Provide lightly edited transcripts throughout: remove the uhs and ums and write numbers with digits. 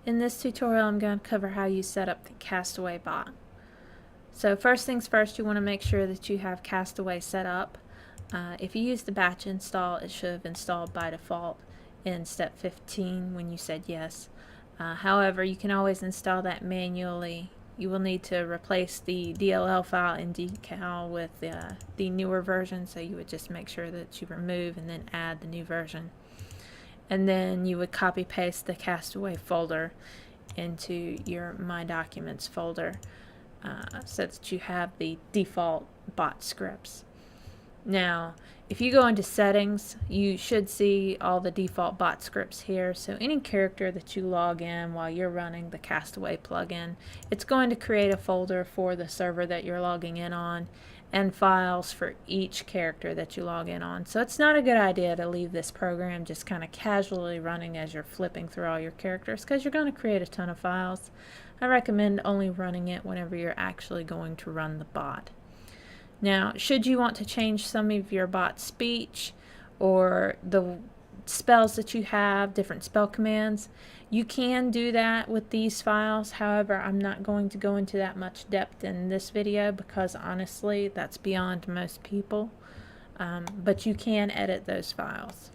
In this tutorial, I'm going to cover how you set up the CastAway bot. So first things first, you want to make sure that you have CastAway set up. If you use the batch install, it should have installed by default in step 15 when you said yes. However, you can always install that manually. You will need to replace the DLL file in decal with the newer version, so you would just make sure that you remove and then add the new version. And then you would copy paste the CastAway folder into your My Documents folder so that you have the default bot scripts. Now, if you go into settings, you should see all the default bot scripts here. So any character that you log in while you're running the CastAway plugin, it's going to create a folder for the server that you're logging in on and files for each character that you log in on. So it's not a good idea to leave this program just kind of casually running as you're flipping through all your characters, because you're going to create a ton of files. I recommend only running it whenever you're actually going to run the bot. Now, should you want to change some of your bot speech or the spells that you have, different spell commands, you can do that with these files. However, I'm not going to go into that much depth in this video because honestly, that's beyond most people. But you can edit those files.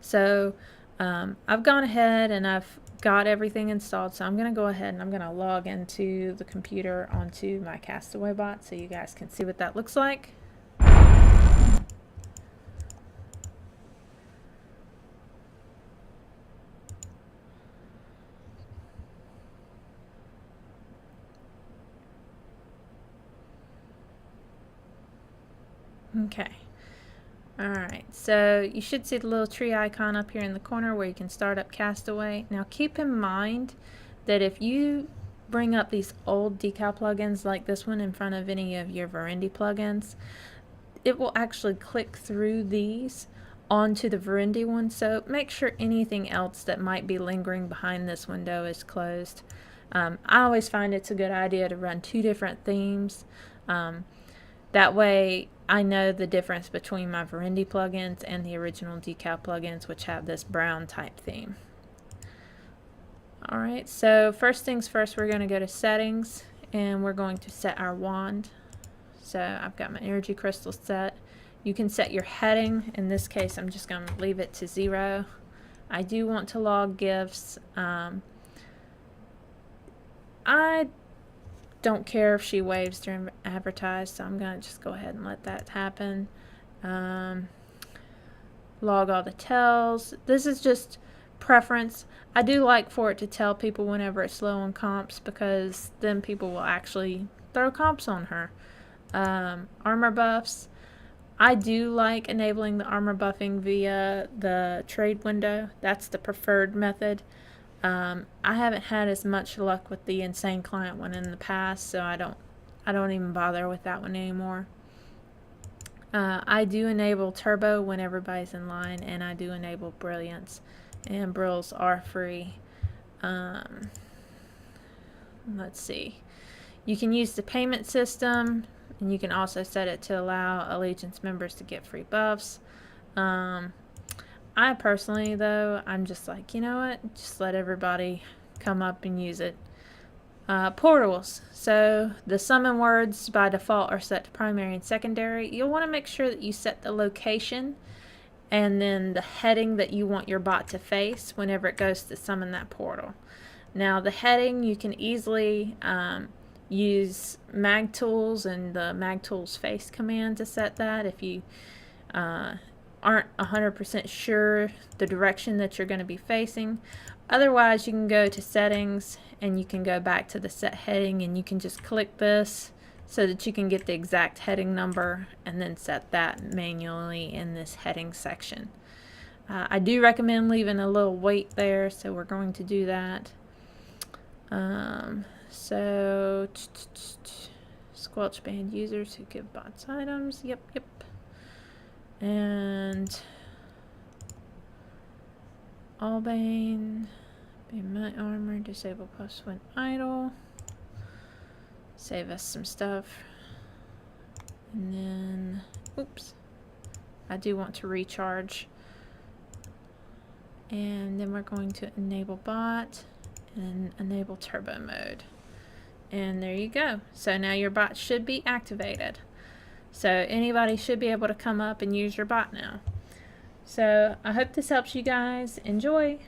So I've gone ahead and I've got everything installed, so I'm going to go ahead and I'm going to log into the computer onto my CastAway bot so you guys can see what that looks like. Okay. Alright, so you should see the little tree icon up here in the corner where you can start up CastAway. Now keep in mind that if you bring up these old decal plugins like this one in front of any of your Verendi plugins, it will actually click through these onto the Verendi one, so make sure anything else that might be lingering behind this window is closed. I always find it's a good idea to run two different themes. That way I know the difference between my Verendi plugins and the original decal plugins, which have this brown type theme. Alright, so first things first, we're going to go to settings and we're going to set our wand. So I've got my energy crystal set. You can set your heading. In this case, I'm just going to leave it to 0. I do want to log gifts. I don't care if she waves during advertise, so I'm going to just go ahead and let that happen. Log all the tells. This is just preference. I do like for it to tell people whenever it's low on comps, because then people will actually throw comps on her. Armor buffs. I do like enabling the armor buffing via the trade window. That's the preferred method. I haven't had as much luck with the Insane Client one in the past, so I don't even bother with that one anymore. I do enable Turbo when everybody's in line, and I do enable Brilliance, and Brills are free. Let's see. You can use the payment system, and you can also set it to allow Allegiance members to get free buffs. I personally, though, I'm just like, you know what, just let everybody come up and use it. Portals. So the summon words by default are set to primary and secondary. You'll want to make sure that you set the location and then the heading that you want your bot to face whenever it goes to summon that portal. Now the heading, you can easily use mag tools and the mag tools face command to set that if you aren't 100% sure the direction that you're going to be facing. Otherwise, you can go to settings and you can go back to the set heading and you can just click this so that you can get the exact heading number and then set that manually in this heading section. I do recommend leaving a little weight there, so we're going to do that. So squelch banned users who give bots items. Yep. And Albane, be my armor, disable plus when idle. Save us some stuff. And then, oops, I do want to recharge and then we're going to enable bot and enable turbo mode. And there you go. So now your bot should be activated. So anybody should be able to come up and use your bot now. So I hope this helps you guys. Enjoy!